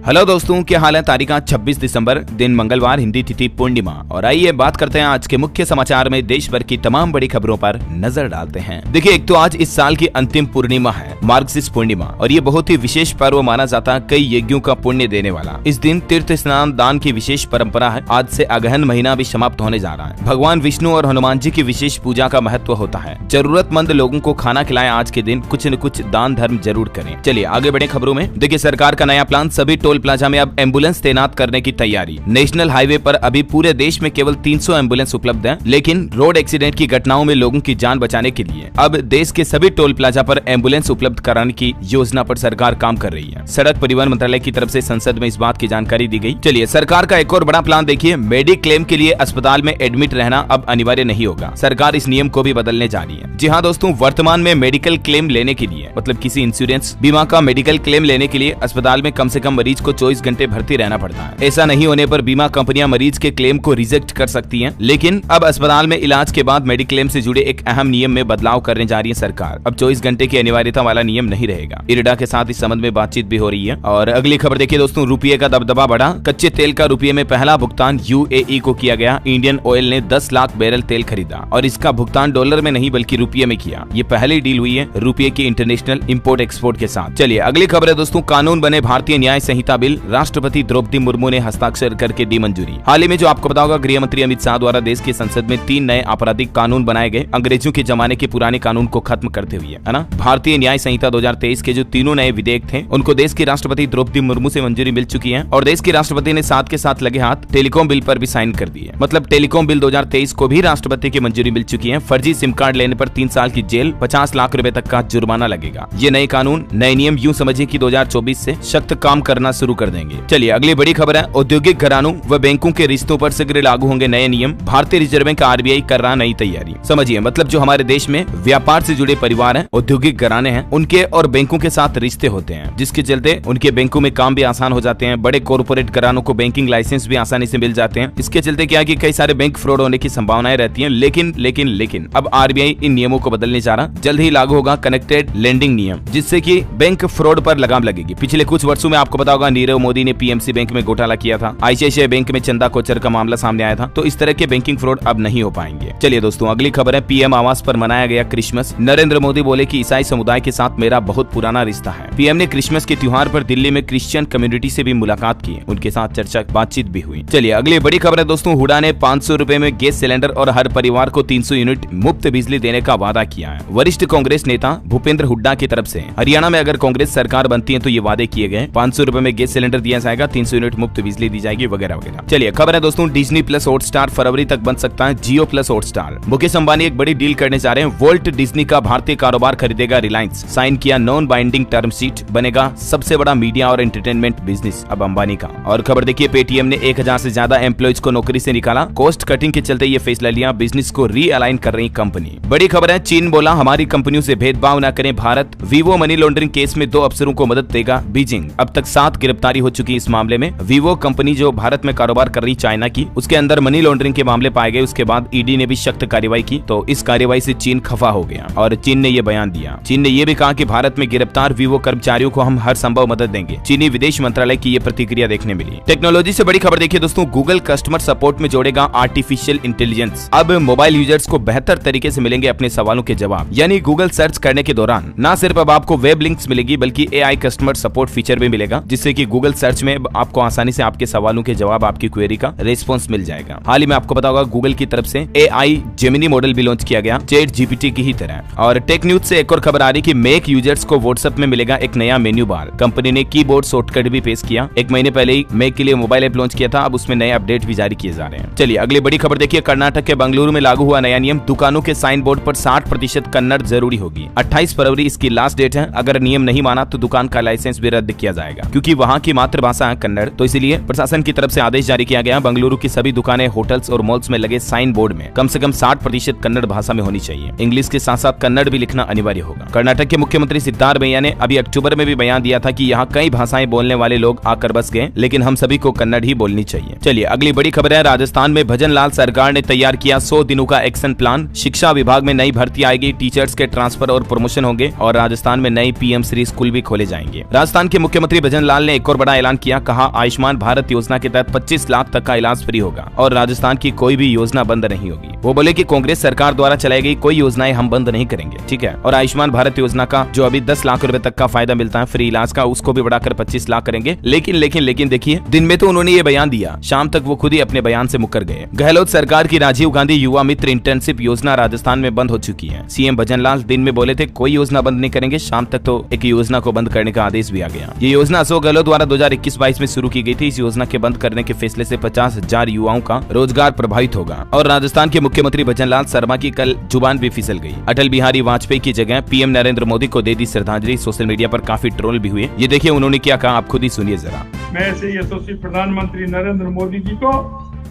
Hello दोस्तों, क्या हाल है। तारीख 26 दिसंबर, दिन मंगलवार, हिंदी तिथि पूर्णिमा। और आइए बात करते हैं आज के मुख्य समाचार में देश भर की तमाम बड़ी खबरों पर नजर डालते हैं। देखिए, एक तो आज इस साल की अंतिम पूर्णिमा है, मार्गशीर्ष पूर्णिमा, और ये बहुत ही विशेष पर्व माना जाता है, कई यज्ञों का पुण्य देने वाला। इस दिन तीर्थ स्नान दान की विशेष परंपरा है। आज से अगहन महीना भी समाप्त होने जा रहा है। भगवान विष्णु और हनुमान जी की विशेष पूजा का महत्व होता है। जरूरतमंद लोगों को खाना खिलाएं। आज के दिन कुछ न कुछ दान धर्म जरूर करें। चलिए आगे बढ़े खबरों में। देखिए, सरकार का नया प्लान, सभी टोल प्लाजा में अब एम्बुलेंस तैनात करने की तैयारी। नेशनल हाईवे पर अभी पूरे देश में केवल 300 एम्बुलेंस उपलब्ध हैं, लेकिन रोड एक्सीडेंट की घटनाओं में लोगों की जान बचाने के लिए अब देश के सभी टोल प्लाजा पर एम्बुलेंस उपलब्ध कराने की योजना पर सरकार काम कर रही है। सड़क परिवहन मंत्रालय की तरफ से संसद में इस बात की जानकारी दी गई। चलिए, सरकार का एक और बड़ा प्लान देखिए। मेडिक्लेम के लिए अस्पताल में एडमिट रहना अब अनिवार्य नहीं होगा। सरकार इस नियम को भी बदलने जा रही है। जी हाँ दोस्तों, वर्तमान में मेडिकल क्लेम लेने के लिए, मतलब किसी इंश्योरेंस बीमा का मेडिकल क्लेम लेने के लिए अस्पताल में कम से कम मरीज को 24 घंटे भर्ती रहना पड़ता है। ऐसा नहीं होने पर बीमा कंपनियां मरीज के क्लेम को रिजेक्ट कर सकती हैं। लेकिन अब अस्पताल में इलाज के बाद मेडिक्लेम से जुड़े एक अहम नियम में बदलाव करने जा रही है सरकार। अब 24 घंटे की अनिवार्यता वाला नियम नहीं रहेगा। इरडा के साथ इस संबंध में बातचीत भी हो रही है। और अगली खबर देखिए दोस्तों, रुपये का दबदबा बढ़ा। कच्चे तेल का रुपये में पहला भुगतान यूएई को किया गया। इंडियन ऑयल ने 10 लाख बैरल तेल खरीदा और इसका भुगतान डॉलर में नहीं बल्कि रुपये में किया। ये पहली डील हुई है रुपये की इंटरनेशनल इंपोर्ट एक्सपोर्ट के साथ। चलिए अगली खबर है दोस्तों, कानून बने भारतीय न्याय संहिता बिल। राष्ट्रपति द्रौपदी मुर्मू ने हस्ताक्षर करके दी मंजूरी। हाल ही में जो आपको पता होगा, गृह मंत्री अमित शाह द्वारा देश की संसद में 3 नए आपराधिक कानून बनाए गए, अंग्रेजों के जमाने के पुराने कानून को खत्म करते हुए, है ना। भारतीय न्याय संहिता 2023 के जो तीनों नए विधेयक थे, उनको देश की राष्ट्रपति द्रौपदी मुर्मू से मंजूरी मिल चुकी है। और देश की राष्ट्रपति ने साथ के साथ लगे हाथ टेलीकॉम बिल पर भी साइन कर दी है। मतलब टेलीकॉम बिल 2023 को भी राष्ट्रपति की मंजूरी मिल चुकी है। फर्जी सिम कार्ड लेने पर 3 साल की जेल, 50 लाख रुपए तक का जुर्माना लगेगा। ये नए कानून, नए नियम यूं समझिए कि 2024 से सख्त काम करना शुरू कर देंगे। चलिए अगली बड़ी खबर है, औद्योगिक घरानों व बैंकों के रिश्तों पर शीघ्र लागू होंगे नए नियम। भारतीय रिजर्व बैंक आरबीआई कर रहा नई तैयारी। समझिए, मतलब जो हमारे देश में व्यापार से जुड़े परिवार हैं, औद्योगिक घराने हैं, उनके और बैंकों के साथ रिश्ते होते हैं, जिसके चलते उनके बैंकों में काम भी आसान हो जाते हैं। बड़े कॉर्पोरेट घरानों को बैंकिंग लाइसेंस भी आसानी से मिल जाते हैं। इसके चलते क्या है कि कई सारे बैंक फ्रॉड होने की संभावनाएं रहती हैं। लेकिन अब आरबीआई इन नियमों को बदलने जा रहा। जल्द ही लागू होगा कनेक्टेड लेंडिंग नियम, जिससे कि बैंक फ्रॉड पर लगाम लगेगी। पिछले कुछ वर्षों में आपको पता होगा, नीरव मोदी ने पीएमसी बैंक में घोटाला किया था। आईसीआईसीआई बैंक में चंदा कोचर का मामला सामने आया था। तो इस तरह के बैंकिंग फ्रॉड अब नहीं हो पाएंगे। चलिए दोस्तों अगली खबर है, पीएम आवास पर मनाया गया क्रिसमस। नरेंद्र मोदी बोले कि ईसाई समुदाय के साथ मेरा बहुत पुराना रिश्ता है। पीएम ने क्रिसमस के त्योहार पर दिल्ली में क्रिश्चियन कम्युनिटी से भी मुलाकात की, उनके साथ चर्चा बातचीत भी हुई। चलिए अगली बड़ी खबर है दोस्तों, हुडा ने 500 रुपए में गैस सिलेंडर और हर परिवार को 300 यूनिट मुफ्त बिजली देने का वादा किया है। वरिष्ठ कांग्रेस नेता भूपेंद्र हुड्डा की तरफ से हरियाणा में अगर कांग्रेस सरकार बनती है तो ये वादे किए गए। 500 रुपए में गैस सिलेंडर दिया जाएगा, 300 यूनिट मुफ्त बिजली दी जाएगी, वगैरह वगैरह। चलिए खबर है दोस्तों, डिज्नी प्लस हॉटस्टार फरवरी तक बन सकता है जियो प्लस हॉटस्टार। मुकेश अंबानी एक बड़ी डील करने जा रहे हैं। वोल्ट डिज्नी का भारतीय कारोबार खरीदेगा रिलायंस। साइन किया नॉन बाइंडिंग टर्म शीट, बनेगा सबसे बड़ा मीडिया और एंटरटेनमेंट बिजनेस अब अंबानी का। और खबर देखिए, पेटीएम ने 1000 से ज्यादा एम्प्लॉइज को नौकरी से निकाला। कॉस्ट कटिंग के चलते ये फैसला लिया। बिजनेस को रीअलाइन कर रही कंपनी। बड़ी खबर है, चीन बोला हमारी कंपनियों से भेदभाव न करें Bharat. Vivo money laundering case में 2 अफसरों को मदद देगा बीजिंग। अब तक 7 गिरफ्तारी हो चुकी इस मामले में। वीवो कंपनी जो भारत में कारोबार कर रही चाइना की, उसके अंदर मनी लॉन्ड्रिंग के मामले पाए गए। उसके बाद ईडी ने भी सख्त कार्रवाई की। तो इस कार्रवाई से चीन खफा हो गया और चीन ने ये बयान दिया। चीन ने ये भी कहा कि भारत में गिरफ्तार वीवो कर्मचारियों को हम हर संभव मदद देंगे। चीनी विदेश मंत्रालय की ये प्रतिक्रिया देखने मिली। टेक्नोलॉजी से बड़ी खबर देखिए दोस्तों, गूगल कस्टमर सपोर्ट में जोड़ेगा आर्टिफिशियल इंटेलिजेंस। अब मोबाइल यूजर्स को बेहतर तरीके से मिलेंगे अपने सवालों के जवाब। यानी गूगल सर्च करने के दौरान न सिर्फ अब आपको वेब लिंक्स मिलेगी, बल्कि एआई कस्टमर सपोर्ट फीचर भी मिलेगा, जिससे कि गूगल सर्च में आपको आसानी से आपके सवालों के जवाब, आपकी क्वेरी का रेस्पॉन्स मिल जाएगा। हाल ही में आपको पता होगा, गूगल की तरफ से एआई जेमिनी मॉडल भी लॉन्च किया गया, चैट जीपीटी की ही तरह। और टेक न्यूज से एक और खबर आ रही कि मैक यूजर्स को व्हाट्सएप में मिलेगा एक नया मेन्यू बार। कंपनी ने कीबोर्ड शॉर्टकट भी पेश किया। 1 महीने पहले ही मैक के लिए मोबाइल ऐप लॉन्च किया था। अब उसमें नए अपडेट भी जारी किए जा रहे हैं। चलिए अगली बड़ी खबर देखिए, कर्नाटक के बंगलुरु में लागू हुआ नया नियम। दुकानों के साइन बोर्ड पर 60% कन्नड़ जरूरी होगी। 28 फरवरी इसकी लास्ट डेट है। अगर नियम नहीं माना तो दुकान का लाइसेंस भी रद्द किया जाएगा, क्योंकि वहाँ की मातृभाषा है कन्नड़। तो इसलिए प्रशासन की तरफ से आदेश जारी किया गया। बंगलुरु की सभी दुकानें, होटल्स और मॉल्स में लगे साइन बोर्ड में कम से कम 60% कन्नड़ भाषा में होनी चाहिए। इंग्लिश के साथ साथ कन्नड़ भी लिखना अनिवार्य होगा। कर्नाटक के मुख्यमंत्री सिद्धारमैया ने अभी अक्टूबर में भी बयान दिया था कि यहाँ कई भाषाएं बोलने वाले लोग आकर बस गए, लेकिन हम सभी को कन्नड़ ही बोलनी चाहिए। चलिए अगली बड़ी खबर है, राजस्थान में भजन लाल सरकार ने तैयार किया 100 दिनों का एक्शन प्लान। शिक्षा विभाग में नई भर्ती आएगी, टीचर्स के ट्रांसफर और प्रमोशन होंगे और राजस्थान में नई पीएम श्री स्कूल भी खोले जाएंगे। राजस्थान के मुख्यमंत्री भजन लाल ने ने एक और बड़ा ऐलान किया, कहा आयुष्मान भारत योजना के तहत 25 लाख तक का इलाज फ्री होगा और राजस्थान की कोई भी योजना बंद नहीं होगी। वो बोले कि कांग्रेस सरकार द्वारा चलाई गई कोई योजनाएं हम बंद नहीं करेंगे, ठीक है। और आयुष्मान भारत योजना का जो अभी 10 लाख रुपए तक का फायदा मिलता है फ्री इलाज का, उसको भी बढ़ाकर 25 लाख करेंगे। लेकिन देखिए, दिन में तो उन्होंने ये बयान दिया, शाम तक वो खुद ही अपने बयान से मुकर गए। गहलोत सरकार की राजीव गांधी युवा मित्र इंटर्नशिप योजना राजस्थान में बंद हो चुकी है। सीएम भजनलाल दिन में बोले थे कोई योजना बंद नहीं करेंगे, शाम तक तो एक योजना को बंद करने का आदेश भी आ गया। ये योजना अशोक गहलोत द्वारा 2021-22 में शुरू की गई थी। इस योजना के बंद करने के फैसले से 50,000 युवाओं का रोजगार प्रभावित होगा। और राजस्थान के मुख्यमंत्री भजनलाल शर्मा की कल जुबान भी फिसल गई। अटल बिहारी वाजपेयी की जगह पीएम नरेंद्र मोदी को दे दी श्रद्धांजलि। सोशल मीडिया पर काफी ट्रोल भी हुए। ये देखिए उन्होंने क्या कहा, आप खुद ही सुनिए जरा। मैं ऐसे यशस्वी प्रधानमंत्री नरेंद्र मोदी जी को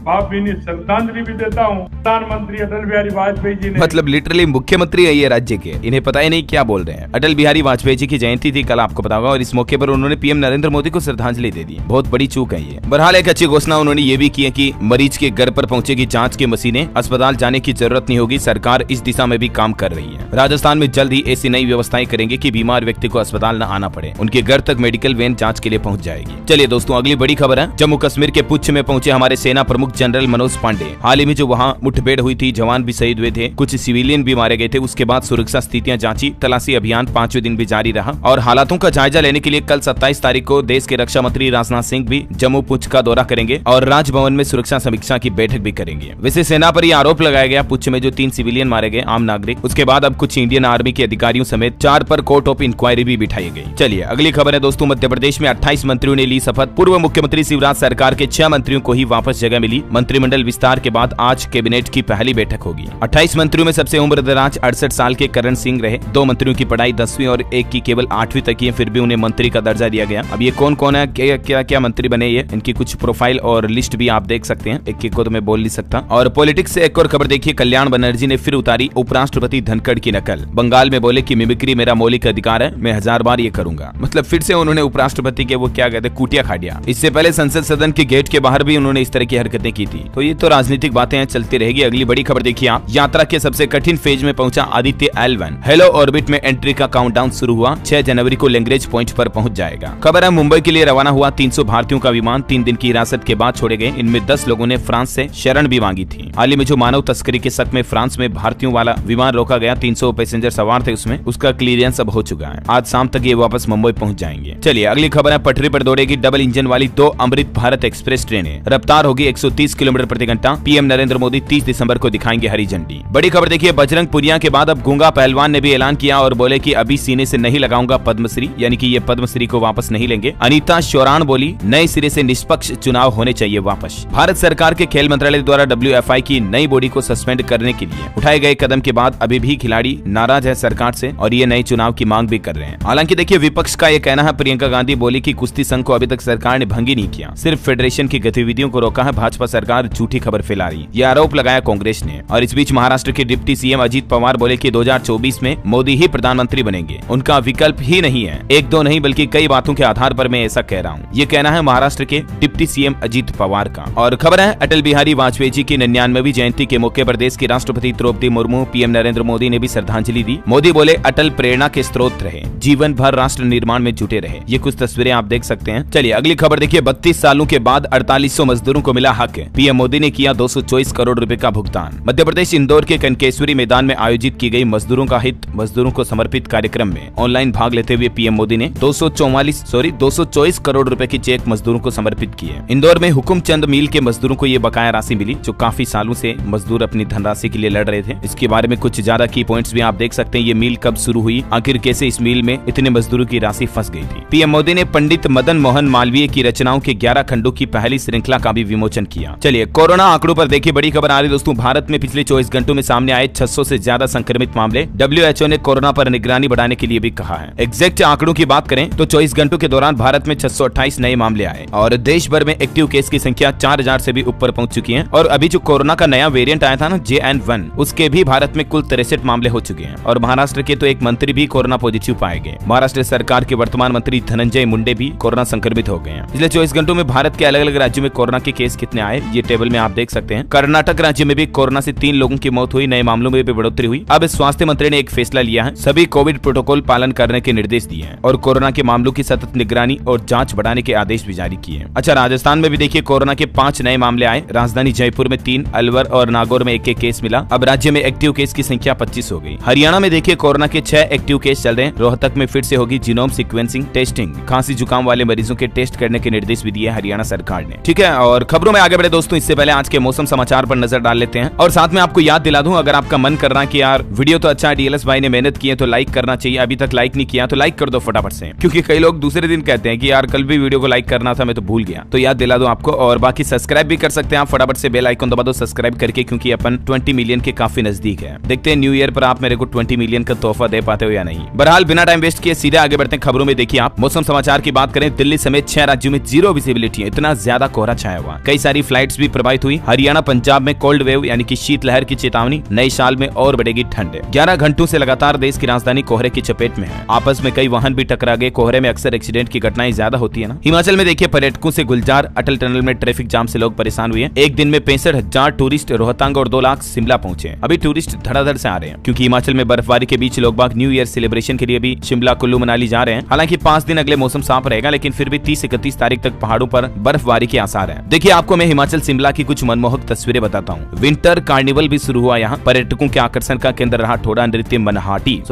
भावभीनी श्रद्धांजलि भी देता हूँ। प्रधानमंत्री अटल बिहारी वाजपेयी जी ने, मतलब लिटरली मुख्यमंत्री है ये राज्य के, इन्हें पता ही नहीं क्या बोल रहे हैं। अटल बिहारी वाजपेयी जी की जयंती थी कल, आपको पता होगा, और इस मौके पर उन्होंने पीएम नरेंद्र मोदी को श्रद्धांजलि दे दी। बहुत बड़ी चूक है ये। बहरहाल एक अच्छी घोषणा उन्होंने ये भी की है कि मरीज के घर पर पहुंचेगी जांच की मशीनें, अस्पताल जाने की जरूरत नहीं होगी। सरकार इस दिशा में भी काम कर रही है। राजस्थान में जल्द ही ऐसी नई व्यवस्थाएं करेंगे कि बीमार व्यक्ति को अस्पताल न आना पड़े, उनके घर तक मेडिकल वैन जांच के लिए पहुंच जाएगी। चलिए दोस्तों, अगली बड़ी खबर है, जम्मू कश्मीर के पुंछ में पहुंचे हमारे सेना प्रमुख जनरल मनोज पांडे। हाल ही में जो वहां मुठभेड़ हुई थी, जवान भी शहीद हुए थे, कुछ सिविलियन भी मारे गए थे। उसके बाद सुरक्षा स्थितियां जांची, तलाशी अभियान 5वें दिन भी जारी रहा और हालातों का जायजा लेने के लिए कल 27 तारीख को देश के रक्षा मंत्री राजनाथ सिंह भी जम्मू पुंछ का दौरा करेंगे और राजभवन में सुरक्षा समीक्षा की बैठक भी करेंगे। वैसे सेना पर यह आरोप लगाया गया पुंछ में जो 3 सिविलियन मारे गए आम नागरिक, उसके बाद अब कुछ इंडियन आर्मी के अधिकारियों समेत 4 पर कोर्ट ऑफ इंक्वायरी भी बिठाई गई। चलिए अगली खबर है दोस्तों, मध्य प्रदेश में 28 मंत्रियों ने ली शपथ। पूर्व मुख्यमंत्री शिवराज सरकार के 6 मंत्रियों को ही वापस जगह मिली। मंत्रिमंडल विस्तार के बाद आज कैबिनेट की पहली बैठक होगी। 28 मंत्रियों में सबसे उम्रदराज 68 साल के करण सिंह रहे। 2 मंत्रियों की पढ़ाई 10वीं और एक की केवल 8वीं तक की है, फिर भी उन्हें मंत्री का दर्जा दिया गया। अब ये कौन कौन है, क्या मंत्री बने, ये इनकी कुछ प्रोफाइल और लिस्ट भी आप देख सकते हैं। एक को तो मैं बोल नहीं सकता। और पॉलिटिक्स से एक और खबर देखिए, कल्याण बनर्जी ने फिर उतारी उपराष्ट्रपति धनखड़ की नकल। बंगाल में बोले कि मिमिक्री मेरा मौलिक अधिकार है, मैं 1000 बार ये करूंगा। मतलब फिर से उन्होंने उपराष्ट्रपति के वो क्या कहते हैं कुटिया खा दिया। इससे पहले संसद सदन के गेट के बाहर भी उन्होंने इस तरह की हरकतें की थी। तो ये तो राजनीतिक बातें चलती रहेगी। अगली बड़ी खबर देखिए आप, यात्रा के सबसे कठिन फेज में पहुंचा आदित्य L1। हेलो ऑर्बिट में एंट्री का काउंटडाउन शुरू हुआ। 6 जनवरी को लैंग्वेज पॉइंट पर पहुंच जाएगा। खबर है मुंबई के लिए रवाना हुआ 300 भारतीयों का विमान 3 दिन की हिरासत के बाद छोड़े गए। इनमें 10 लोगों ने फ्रांस से शरण भी मांगी थी। हाल ही में जो मानव तस्करी के शक में फ्रांस में भारतीयों वाला विमान रोका गया, 300 पैसेंजर सवार थे उसमें, उसका क्लियरेंस अब हो चुका है। आज शाम तक ये वापस मुंबई पहुंच जाएंगे। चलिए अगली खबर है, पटरी पर दौड़ेगी डबल इंजन वाली 2 अमृत भारत एक्सप्रेस ट्रेनें। रफ्तार होगी 130 किलोमीटर प्रति घंटा। पीएम नरेंद्र मोदी 30 दिसंबर को दिखाएंगे हरी झंडी। बड़ी खबर देखिए, बजरंग पुनिया के बाद अब गूंगा पहलवान ने भी ऐलान किया और बोले कि अभी सीने से नहीं लगाऊंगा पद्मश्री, यानी कि ये पद्मश्री को वापस नहीं लेंगे। अनीता शोरान बोली नए सिरे से निष्पक्ष चुनाव होने चाहिए वापस। भारत सरकार के खेल मंत्रालय द्वारा WFI की नई बॉडी को सस्पेंड करने के लिए उठाए गए कदम के बाद अभी भी खिलाड़ी नाराज है सरकार से और ये नए चुनाव की मांग भी कर रहे हैं। हालांकि देखिए विपक्ष का ये कहना है, प्रियंका गांधी बोली कि कुश्ती संघ को अभी तक सरकार ने भंग ही नहीं किया, सिर्फ फेडरेशन की गतिविधियों को रोका है। भाजपा सरकार झूठी खबर फैला रही, ये आरोप लगाया कांग्रेस ने। और इस बीच महाराष्ट्र के डिप्टी सीएम अजीत पवार बोले कि 2024 में मोदी ही प्रधानमंत्री बनेंगे, उनका विकल्प ही नहीं है। 1-2 नहीं बल्कि कई बातों के आधार पर मैं ऐसा कह रहा हूँ, ये कहना है महाराष्ट्र के डिप्टी सीएम अजीत पवार का। और खबर है अटल बिहारी वाजपेयी जी की 99वीं जयंती के मौके पर देश की राष्ट्रपति द्रौपदी मुर्मू, पीएम नरेंद्र मोदी ने भी श्रद्धांजलि दी। मोदी बोले अटल प्रेरणा के स्रोत रहे, जीवन भर राष्ट्र निर्माण में जुटे रहे। ये कुछ तस्वीरें आप देख सकते हैं। चलिए अगली खबर देखिए, 32 सालों के बाद 4800 मजदूरों को मिला हक। पीएम मोदी ने किया 224 करोड़ रुपए का भुगतान। मध्य प्रदेश इंदौर के कनकेश्वरी मैदान में आयोजित की गई मजदूरों का हित मजदूरों को समर्पित कार्यक्रम में ऑनलाइन भाग लेते हुए पीएम मोदी ने 224 करोड़ रुपए की चेक मजदूरों को समर्पित किए। इंदौर में हुकुमचंद मिल के मजदूरों को ये बकाया राशि मिली, जो काफी सालों से मजदूर अपनी धनराशि के लिए लड़ रहे थे। इसके बारे में कुछ ज्यादा की पॉइंट्स भी आप देख सकते हैं। ये मिल कब शुरू हुई, आखिर कैसे इस मिल में इतने मजदूरों की राशि फंस गई थी। पीएम मोदी ने पंडित मदन मोहन मालवीय की रचनाओं के 11 खंडों की पहली श्रृंखला का भी विमोचन किया। चलिए कोरोना आंकड़ों पर देखिए, बड़ी खबर आ रही दोस्तों, भारत में पिछले 24 घंटों में सामने आए 600 से ज्यादा संक्रमित मामले। WHO ने कोरोना पर निगरानी बढ़ाने के लिए भी कहा है। एग्जैक्ट आंकड़ों की बात करें तो 24 घंटों के दौरान भारत में 628 नए मामले आए और देश भर में एक्टिव केस की संख्या 4000 से भी ऊपर पहुंच चुकी है। और अभी जो कोरोना का नया वेरिएंट आया था ना JN1, उसके भी भारत में कुल 63 मामले हो चुके हैं। और महाराष्ट्र के तो एक मंत्री भी कोरोना पॉजिटिव पाए गए। महाराष्ट्र सरकार के वर्तमान मंत्री धनंजय मुंडे भी कोरोना संक्रमित हो गए हैं। पिछले 24 घंटों में भारत के अलग अलग राज्यों में कोरोना के केस कितने आए है, ये टेबल में आप देख सकते हैं। कर्नाटक राज्य में भी कोरोना से 3 लोगों की मौत हुई, नए मामलों में भी बढ़ोतरी हुई। अब स्वास्थ्य मंत्री ने एक फैसला लिया है, सभी कोविड प्रोटोकॉल पालन करने के निर्देश दिए हैं और कोरोना के मामलों की सतत निगरानी और जांच बढ़ाने के आदेश भी जारी किए हैं। अच्छा, राजस्थान में भी देखिए कोरोना के 5 नए मामले आए। राजधानी जयपुर में 3, अलवर और नागौर में एक केस मिला। अब राज्य में एक्टिव केस की संख्या 25 हो गई। हरियाणा में देखिए कोरोना के 6 एक्टिव केस चल रहे हैं। रोहतक में फिर से होगी जीनोम सीक्वेंसिंग टेस्टिंग। खांसी जुकाम वाले मरीजों के टेस्ट करने के निर्देश भी दिए हरियाणा सरकार ने। ठीक है, और खबरों में आगे बढ़े दोस्तों, इससे पहले आज के मौसम समाचार पर नजर डाल लेते हैं और साथ में आपको याद दिला दूं, अगर आपका मन कर रहा है कि यार वीडियो तो अच्छा है, डीएलएस भाई ने मेहनत की है तो लाइक करना चाहिए, अभी तक लाइक नहीं किया तो लाइक कर दो फटाफट से, क्योंकि कई लोग दूसरे दिन कहते हैं कि यार कल भी वीडियो को लाइक करना था मैं तो भूल गया। तो याद दिला दूं आपको, और बाकी सब्सक्राइब भी कर सकते हैं आप, फटाफट से बेल आइकन दबा दो सब्सक्राइब करके, क्योंकि अपन 20 मिलियन के काफी नजदीक है। देखते हैं न्यू ईयर पर आप मेरे को 20 मिलियन का तोहफा दे पाते हो या नहीं। बहरहाल बिना टाइम वेस्ट किए सीधे आगे बढ़ते हैं खबरों में। देखिए आप मौसम समाचार की बात करें, दिल्ली समेत 6 राज्यों में 0 विजिबिलिटी है, इतना ज्यादा कोहरा छाया हुआ। कई सारी फ्लाइट्स भी प्रभावित हुई। हरियाणा पंजाब में कोल्ड वेव यानी कि शीतलहर की चेतावनी, नए साल में और बढ़ेगी ठंड। 11 घंटों से लगातार देश की राजधानी कोहरे की चपेट में है। आपस में कई वाहन भी टकरा गए। कोहरे में अक्सर एक्सीडेंट की घटनाएं ज्यादा होती है ना। हिमाचल में देखिए पर्यटकों से गुलजार, अटल टनल में ट्रैफिक जाम से लोग परेशान हुए। एक दिन में 65,000 टूरिस्ट रोहतांग और 2 लाख शिमला पहुंचे। अभी टूरिस्ट धड़ाधड़ से आ रहे हैं, क्योंकि हिमाचल में बर्फबारी के बीच लोग बाग न्यू ईयर सेलिब्रेशन के लिए भी शिमला कुल्लू मनाली जा रहे हैं। हालांकि 5 दिन अगले मौसम साफ रहेगा, लेकिन फिर भी 30-31 तारीख तक पहाड़ों पर बर्फबारी के आसार हैं। देखिए आपको मैं हिमाचल शिमला की कुछ मनमोहक तस्वीरें बताता हूँ। विंटर कार्निवल भी शुरू हुआ यहाँ। पर्यटकों के आकर्षण का केंद्र रहा ठोडा नृत्य महानाटी,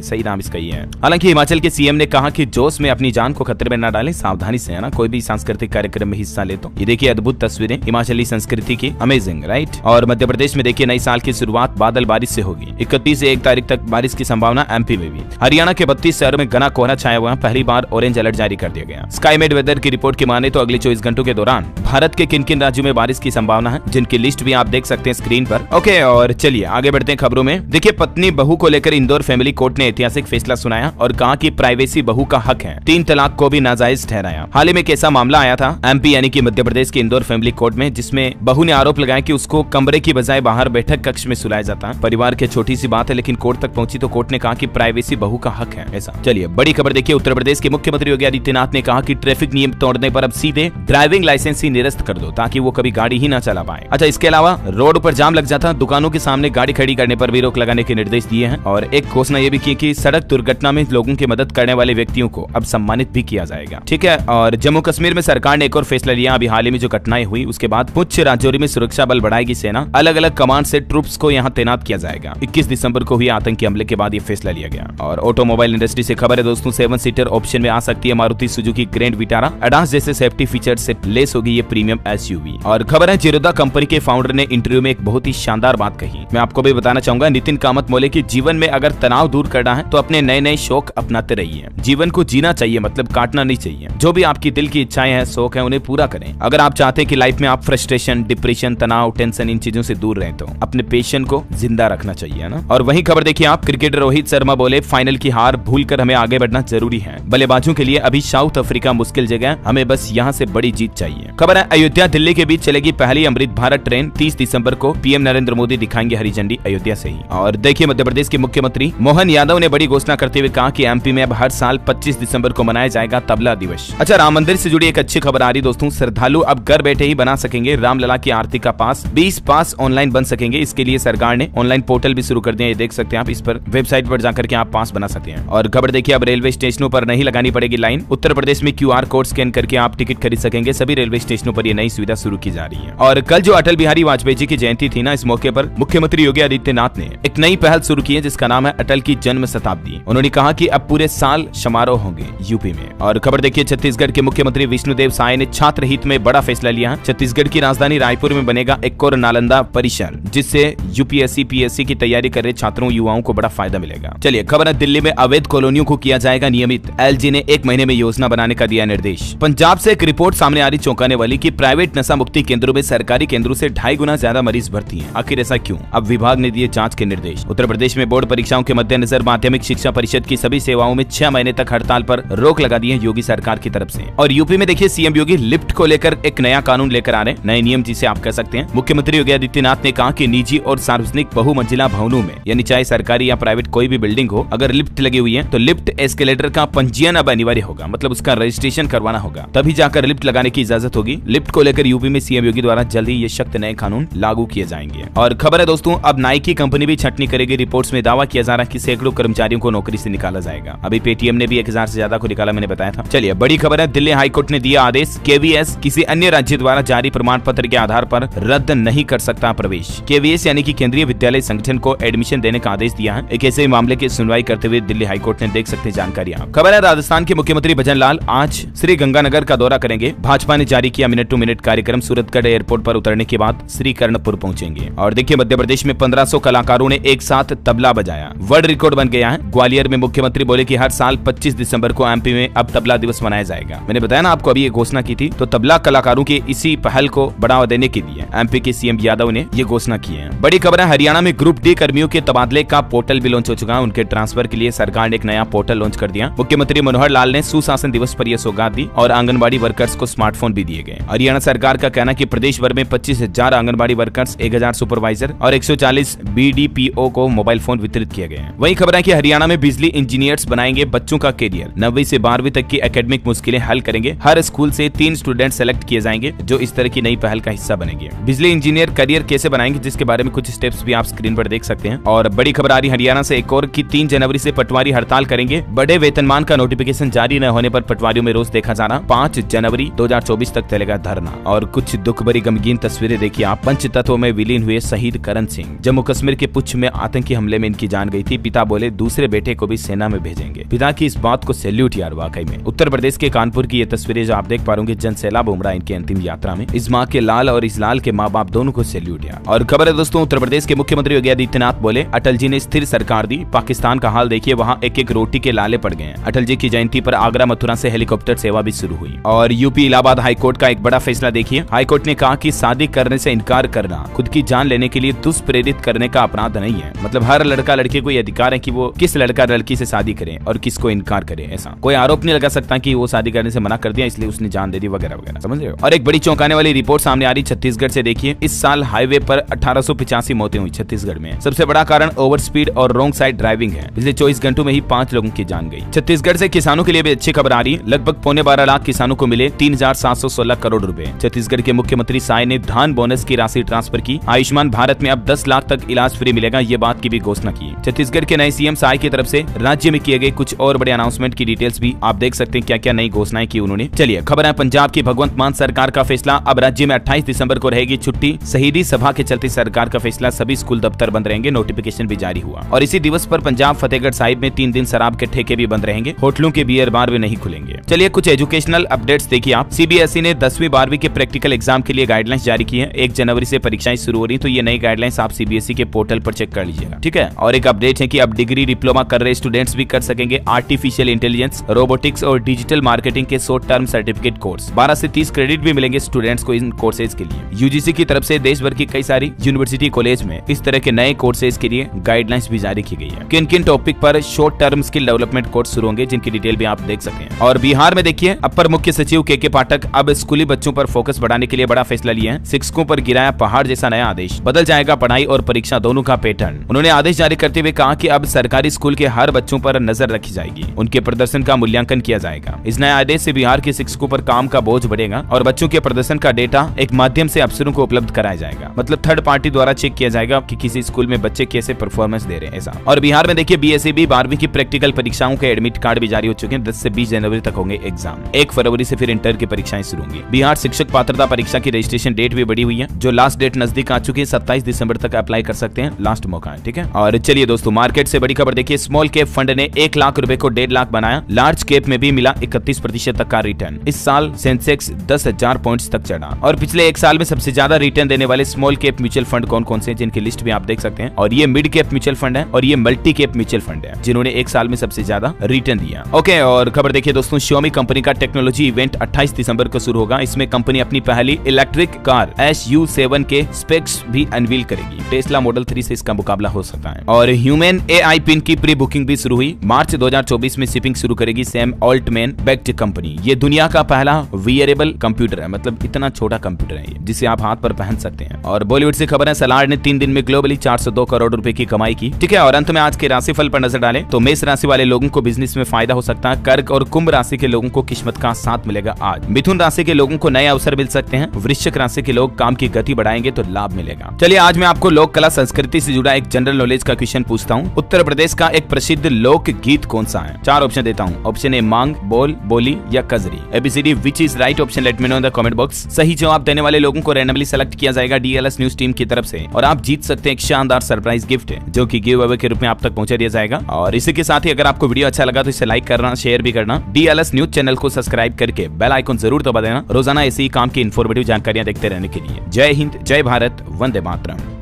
सही नाम इसका ही है। हालांकि हिमाचल के सीएम ने कहा कि जोश में अपनी जान को खतरे में न डालें, सावधानी से है ना कोई भी सांस्कृतिक कार्यक्रम में हिस्सा ले तो। ये देखिए अद्भुत तस्वीरें हिमाचली संस्कृति की, अमेजिंग राइट। और मध्य प्रदेश में देखिए नई साल की शुरुआत बादल बारिश से होगी। 31 से 1 तारीख तक बारिश की संभावना एमपी में भी। हरियाणा के 32 शहरों में घना कोहरा छाया हुआ है। पहली बार ऑरेंज अलर्ट जारी कर दिया गया। स्काईमेड वेदर की रिपोर्ट की माने तो अगले 24 घंटों के दौरान भारत के किन-किन राज्यों में बारिश की संभावना है, जिनकी लिस्ट भी आप देख सकते हैं स्क्रीन पर। ओके, और चलिए आगे बढ़ते हैं खबरों में। देखिए पत्नी बहू को लेकर इंदौर फैमिली कोर्ट ने ऐतिहासिक फैसला सुनाया और कहा कि प्राइवेसी बहू का हक है। 3 तलाक को भी नाजायज ठहराया। हाल ही में एक ऐसा मामला आया था एमपी यानी कि मध्य प्रदेश के इंदौर फैमिली कोर्ट में, जिसमें बहू ने आरोप लगाया कि उसको कमरे की बजाय बाहर बैठक कक्ष में सुलाया जाता है। परिवार की छोटी सी बात है, लेकिन कोर्ट तक पहुंची तो कोर्ट ने कहा कि प्राइवेसी बहू का हक है। ऐसा चलिए बड़ी खबर देखिए, उत्तर प्रदेश के मुख्यमंत्री योगी आदित्यनाथ ने कहा कि ट्रैफिक नियम तोड़ने पर अब सीधे ड्राइविंग लाइसेंस ही निरस्त कर दो, ताकि वो कभी गाड़ी ही ना चला पाए। अच्छा, इसके अलावा रोड पर जाम लग जाता, दुकानों के सामने गाड़ी खड़ी करने पर भी रोक लगाने के निर्देश दिए हैं। और एक घोषणा ये भी की कि सड़क दुर्घटना में लोगों की मदद करने वाले व्यक्तियों को अब सम्मानित भी किया जाएगा। ठीक है, और जम्मू कश्मीर में सरकार ने एक और फैसला लिया। अभी हाल ही में जो घटनाएं हुई उसके बाद पुंछ राजौरी में सुरक्षा बल बढ़ाएगी सेना। अलग अलग कमांड से ट्रूप्स को यहाँ तैनात किया जाएगा। 21 दिसंबर को हुई आतंकी हमले के बाद ये फैसला लिया गया। और ऑटोमोबाइल इंडस्ट्री से खबर है दोस्तों, 7 सीटर ऑप्शन में आ सकती है Maruti Suzuki grand Vitara. ADAS जैसे सेफ्टी फीचर से लेस होगी ये प्रीमियम एसयूवी। और खबर है जिरोदा कंपनी के फाउंडर ने इंटरव्यू में एक बहुत ही शानदार बात कही। मैं आपको भी बताना चाहूंगा। नितिन कामत बोले कि जीवन में अगर तनाव दूर करना है तो अपने नए नए शौक अपनाते रहिए। जीवन को जीना चाहिए, मतलब काटना नहीं चाहिए। जो भी आपकी दिल की इच्छाएं हैं, शौक है, उन्हें पूरा करें। अगर आप चाहते हैं कि लाइफ में आप फ्रस्ट्रेशन, डिप्रेशन, तनाव, टेंशन, इन चीजों से दूर रहें तो अपने पैशन को जिंदा रखना चाहिए ना। और वही खबर देखिए आप, क्रिकेटर रोहित शर्मा बोले फाइनल की हार भूलकर हमें आगे बढ़ना जरूरी है। बल्लेबाजों के लिए अभी साउथ अफ्रीका मुश्किल जगह, हमें बस यहाँ से बड़ी जीत चाहिए। खबर है अयोध्या दिल्ली के बीच चलेगी पहली अमृत भारत ट्रेन। 30 दिसंबर को पीएम नरेंद्र मोदी दिखाएंगे हरी झंडी अयोध्या से ही। और देखिए मध्य प्रदेश के मुख्यमंत्री मोहन यादव ने बड़ी घोषणा करते हुए कहा कि एमपी में अब हर साल 25 दिसंबर को मनाया जाएगा तबला दिवस। अच्छा, राम मंदिर से जुड़ी एक अच्छी खबर आ रही दोस्तों। श्रद्धालु अब घर बैठे ही बना सकेंगे रामलला की आरती का पास। 20 पास ऑनलाइन बन सकेंगे। इसके लिए सरकार ने ऑनलाइन पोर्टल भी शुरू कर दिया। ये देख सकते हैं आप, इस पर वेबसाइट पर जाकर के आप पास बना सकते हैं। और खबर देखिए अब रेलवे स्टेशनों पर नहीं लगानी पड़ेगी लाइन। उत्तर प्रदेश में QR कोड स्कैन करके आप टिकट खरीद सकेंगे। सभी रेलवे स्टेशनों पर ये नई सुविधा शुरू की जा रही है। और कल जो अटल बिहारी वाजपेयी जी की जयंती थी ना, इस मौके पर मुख्यमंत्री योगी आदित्यनाथ ने एक नई पहल शुरू की है, जिसका नाम है अटल की जन्म शताब्दी। उन्होंने कहा कि अब पूरे साल समारोह होंगे यूपी में। और खबर देखिए छत्तीसगढ़ के मुख्यमंत्री विष्णुदेव साय ने छात्र हित में बड़ा फैसला लिया है। छत्तीसगढ़ की राजधानी रायपुर में बनेगा एक और नालंदा परिसर, जिससे यूपीएससी पीएससी की तैयारी कर रहे छात्रों युवाओं को बड़ा फायदा मिलेगा। चलिए खबर है दिल्ली में अवैध कॉलोनियों को किया जाएगा नियमित। एलजी ने 1 महीने में योजना बनाने का दिया निर्देश। पंजाब से एक रिपोर्ट सामने आ रही चौंकाने वाली कि प्राइवेट नशा मुक्ति केंद्रों में सरकारी केंद्रों से 2.5 गुना ज्यादा मरीज भर्ती हैं। आखिर ऐसा क्यों? अब विभाग ने दिए जांच के निर्देश। उत्तर प्रदेश में बोर्ड परीक्षाओं के मद्देनजर माध्यमिक शिक्षा परिषद की सभी सेवाओं में 6 महीने तक हड़ताल पर रोक लगा दी है योगी सरकार की तरफ से। और यूपी में देखिए सीएम योगी लिफ्ट को लेकर एक नया कानून लेकर आ रहे हैं, नए नियम जिसे आप कह सकते हैं। मुख्यमंत्री योगी आदित्यनाथ ने कहा कि निजी और सार्वजनिक बहुमंजिला भवनों में, यानी चाहे सरकारी या प्राइवेट कोई भी बिल्डिंग हो, अगर लिफ्ट लगी हुई है तो लिफ्ट एस्केलेटर का पंजीयन अब अनिवार्य होगा। मतलब उसका रजिस्ट्रेशन करवाना होगा, तभी जाकर लिफ्ट लगाने की इजाजत होगी। लिफ्ट को लेकर यूपी में सीएम योगी द्वारा जल्द ही ये सख्त नए कानून लागू किए जाएंगे। और खबर है दोस्तों, अब नाइकी कंपनी भी छटनी करेगी। रिपोर्ट्स में दावा किया जा रहा है कि सैकड़ों कर्मचारियों को नौकरी से निकाला जाएगा। अभी पेटीएम ने भी 1000 से ज्यादा को निकाला, मैंने बताया था। चलिए बड़ी खबर है, दिल्ली हाईकोर्ट ने दिया आदेश, केवीएस किसी अन्य राज्य द्वारा जारी प्रमाण पत्र के आधार पर रद्द नहीं कर सकता प्रवेश। केवीएस यानी कि केंद्रीय विद्यालय संगठन को एडमिशन देने का आदेश दिया है। एक ऐसे मामले की सुनवाई करते हुए दिल्ली हाईकोर्ट ने, देख सकते हैं जानकारियां। खबर है, राजस्थान के मुख्यमंत्री भजन लाल आज श्री गंगानगर का दौरा करेंगे। भाजपा ने जारी किया मिनट टू मिनट कार्यक्रम। सूरतगढ़ एयरपोर्ट पर उतरने के बाद श्री कर्णपुर पहुंचेंगे। और देखिए मध्य प्रदेश में 1500 कलाकारों ने एक साथ तबला बजाया, वर्ल्ड रिकॉर्ड बन गया है। ग्वालियर में मुख्यमंत्री बोले कि हर साल 25 दिसंबर को एमपी में अब तबला दिवस मनाया जाएगा। मैंने बताया ना आपको, अभी ये घोषणा की थी। तो तबला कलाकारों की इसी पहल को बढ़ावा देने के लिए एमपी के सीएम यादव ने ये घोषणा की है। बड़ी खबर है, हरियाणा में ग्रुप डी कर्मियों के तबादले का पोर्टल भी लॉन्च हो चुका है। उनके ट्रांसफर के लिए सरकार ने एक नया पोर्टल लॉन्च कर दिया। मुख्यमंत्री मनोहर लाल ने सुशासन दिवस पर यह सौगात दी और आंगनबाड़ी वर्कर्स को स्मार्टफोन भी दिए गए। हरियाणा सरकार का कहना कि प्रदेश भर में 25,000 आंगनबाड़ी वर्कर्स, 1000 सुपरवाइजर और 140 बीडीपीओ को मोबाइल फोन वितरित किए गए। वही खबर है कि हरियाणा में बिजली इंजीनियर्स बनाएंगे बच्चों का कैरियर। 9वीं से 12वीं तक की एकेडमिक मुश्किलें हल करेंगे। हर स्कूल से 3 स्टूडेंट सेलेक्ट किए जाएंगे जो इस तरह की नई पहल का हिस्सा बनेंगे। बिजली इंजीनियर करियर कैसे बनाएंगे, जिसके बारे में कुछ स्टेप्स भी आप स्क्रीन पर देख सकते हैं। और बड़ी खबर आ रही हरियाणा से एक और कि 3 जनवरी से पटवारी हड़ताल करेंगे। बड़े वेतनमान का नोटिफिकेशन जारी न होने पर पटवारियों में रोष देखा जा रहा। 5 जनवरी 2024 तक चलेगा धरना। और कुछ दुख भरी गमगीन तस्वीरें देखिए आप। पंचतत्व में विलीन हुए शहीद करण सिंह। जम्मू कश्मीर के पुंछ में आतंकी हमले में इनकी जान गई थी। पिता बोले दूसरे बेटे को भी सेना में भेजेंगे। पिता की इस बात को सैल्यूट यार, वाकई में। उत्तर प्रदेश के कानपुर की ये तस्वीरें जो आप देख पा रहे, जन सैलाब उमड़ा इनकी अंतिम यात्रा में। इस माँ के लाल और इस लाल के माँ बाप दोनों को सैल्यूट यार। और खबर है दोस्तों, उत्तर प्रदेश के मुख्यमंत्री योगी आदित्यनाथ बोले अटल जी ने स्थिर सरकार दी। पाकिस्तान का हाल देखिए, वहाँ एक एक रोटी के लाले पड़ गए हैं। अटल जी की जयंती पर आगरा मथुरा से हेलीकॉप्टर सेवा भी शुरू हुई। और यूपी इलाहाबाद हाईकोर्ट का एक बड़ा फैसला देखिए। हाईकोर्ट ने कहा कि शादी करने से इनकार करना खुद की जान लेने के लिए दुष्प्रेरित करने का अपराध नहीं है। मतलब हर लड़का लड़के को ये अधिकार है कि वो किस लड़का लड़की से शादी करे और किसको इनकार करे। ऐसा कोई आरोप नहीं लगा सकता कि वो शादी करने से मना कर दिया इसलिए उसने जान दे दी वगैरह वगैरह, समझ रहे हो। और एक बड़ी चौंकाने वाली रिपोर्ट सामने आ रही छत्तीसगढ़ से देखिए। इस साल हाईवे पर 1885 मौतें हुई छत्तीसगढ़ में। सबसे बड़ा कारण ओवर स्पीड और रॉन्ग साइड ड्राइविंग है। पिछले 24 घंटों में ही 5 लोगों की जान गई। छत्तीसगढ़ से किसानों के लिए भी अच्छी खबर आ रही है। लगभग 12.25 लाख किसानों को मिले 3,716 करोड़ रुपए। छत्तीसगढ़ के मुख्यमंत्री साय ने धान बोनस की राशि ट्रांसफर की। आयुष्मान भारत में अब 10 लाख तक इलाज फ्री मिलेगा, ये बात की भी घोषणा की। छत्तीसगढ़ के नए सीएम साय की तरफ से राज्य में किए गए कुछ और बड़े अनाउंसमेंट की डिटेल्स भी आप देख सकते हैं, क्या क्या नई घोषणाएं की उन्होंने। चलिए खबर है पंजाब की भगवंत मान सरकार का फैसला। अब राज्य में 28 दिसंबर को रहेगी छुट्टी। शहीदी सभा के चलते सरकार का फैसला, सभी स्कूल दफ्तर बंद रहेंगे। नोटिफिकेशन भी जारी हुआ। और इसी दिवस पर पंजाब फतेहगढ़ साहिब में 3 दिन शराब के ठेके भी बंद रहेंगे। होटलों के बियर बार भी नहीं खुलेंगे। चलिए कुछ एजुकेशनल अपडेट्स देखिए आप। सीबीएसई ने 10वीं 12वीं के प्रैक्टिकल एग्जाम के लिए गाइडलाइंस जारी की है। 1 जनवरी से परीक्षाएं शुरू हो रही, तो ये नई गाइडलाइंस आप सीबीएसई के पोर्टल पर चेक कर लीजिएगा, ठीक है। और एक अपडेट है कि अब डिग्री डिप्लोमा कर रहे स्टूडेंट्स भी कर सकेंगे आर्टिफिशियल इंटेलिजेंस, रोबोटिक्स और डिजिटल मार्केटिंग के शॉर्ट टर्म सर्टिफिकेट कोर्स। 12 से 30 क्रेडिट भी मिलेंगे स्टूडेंट्स को इन कोर्सेज के लिए। यूजीसी की तरफ से देश भर की कई सारी यूनिवर्सिटी कॉलेज में इस तरह के नए कोर्सेज के लिए गाइडलाइंस भी जारी की गई है। किन किन टॉपिक पर short term skill development course शुरू होंगे, जिनकी डिटेल भी आप देख सकते हैं। और बिहार में देखिए, अपर मुख्य सचिव के पाठक अब स्कूली बच्चों पर फोकस बढ़ाने के लिए बड़ा फैसला लिया है। शिक्षकों पर गिराया पहाड़ जैसा नया आदेश। बदल जाएगा पढ़ाई और परीक्षा दोनों का पैटर्न। उन्होंने आदेश जारी करते हुए कहा कि अब सरकारी स्कूल के हर बच्चों पर नजर रखी जाएगी, उनके प्रदर्शन का मूल्यांकन किया जाएगा। इस नए आदेश से बिहार के शिक्षकों पर काम का बोझ बढ़ेगा और बच्चों के प्रदर्शन का डेटा एक माध्यम से अफसरों को उपलब्ध कराया जाएगा। मतलब थर्ड पार्टी द्वारा चेक किया जाएगा कि किसी स्कूल में बच्चे कैसे परफॉर्मेंस दे रहे हैं, ऐसा। और बिहार में देखिए, बीएसईबी 12वीं की प्रैक्टिकल परीक्षाओं के एडमिट कार्ड भी जारी हो चुके हैं। 10 से 20 जनवरी तक होंगे एग्जाम। 1 फरवरी से फिर इंटर की परीक्षाएं शुरू होंगी। बिहार शिक्षक पात्रता परीक्षा की रजिस्ट्रेशन डेट भी बढ़ी हुई है, जो लास्ट डेट नजदीक आ चुकी है। 27 दिसंबर तक अप्लाई कर सकते हैं, लास्ट मौका है, ठीक है। और चलिए दोस्तों, मार्केट से बड़ी खबर देखिए। स्मॉल कैप फंड ने 1 लाख रुपए को 1.5 लाख बनाया। लार्ज कैप में भी मिला 31% तक का रिटर्न। इस साल सेंसेक्स 10,000 पॉइंट्स तक चढ़ा। और पिछले 1 साल में सबसे ज्यादा रिटर्न देने वाले स्मॉल कैप म्यूचुअल फंड कौन कौन से, जिनकी लिस्ट भी आप देख सकते हैं। और ये मिड कैप म्यूचुअल फंड है और ये मल्टी कैप म्यूचुअल फंड है, जिन्होंने 1 साल में सबसे ज्यादा रिटर्न दिया। ओके, और खबर देखिए दोस्तों, Xiaomi कंपनी का टेक्नोलॉजी इवेंट 28 दिसंबर को शुरू होगा। इसमें कंपनी अपनी पहली इलेक्ट्रिक कार SU7 के स्पेक्स भी अनवील करेगी। टेस्ला मॉडल 3 से इसका मुकाबला हो सकता है। और ह्यूमन AI पिन की प्री बुकिंग भी शुरू हुई। मार्च 2024 में शिपिंग शुरू करेगी सैम ऑल्टमैन बैक्ड कंपनी। ये दुनिया का पहला वियरेबल कंप्यूटर है, मतलब इतना छोटा कंप्यूटर है जिसे आप हाथ पर पहन सकते हैं। और बॉलीवुड से खबर है, सलार ने 3 दिन में ग्लोबली 402 करोड़ रुपए की कमाई की, ठीक है। और अंत में आज के राशिफल पर नजर डालें तो मेष राशि वाले लोगों को बिजनेस में फायदा हो सकता है। कर्क और कुंभ राशि के लोगों को किस्मत का साथ मिलेगा आज। मिथुन राशि के लोगों को नए अवसर मिल सकते हैं। वृश्चिक राशि के लोग काम की गति बढ़ाएंगे तो लाभ मिलेगा। चलिए आज मैं आपको लोक कला संस्कृति से जुड़ा एक जनरल नॉलेज का क्वेश्चन पूछता हूँ। उत्तर प्रदेश का एक प्रसिद्ध लोक गीत कौन सा है? 4 ऑप्शन देता हूँ। ऑप्शन ए मांग, बोल, बोली या कजरी। ABCD which is right option, let me know in the comment box. सही जवाब देने वाले लोगों को रैंडमली सेलेक्ट किया जाएगा DLS न्यूज टीम की तरफ से और आप जीत सकते हैं एक शानदार सरप्राइज गिफ्ट जो कि गिव अवे के रूप में आप तक पहुंचा दिया जाएगा। और इसी के साथ ही अगर आपको वीडियो अच्छा लगा तो इसे लाइक करना, शेयर भी करना। DLS न्यूज चैनल को सब्सक्राइब करके बेल आइकन जरूर दबा देना रोजाना ऐसी ही काम की इन्फॉर्मेटिव जानकारियां देखते रहने के लिए। जय हिंद, जय भारत, वंदे मातरम।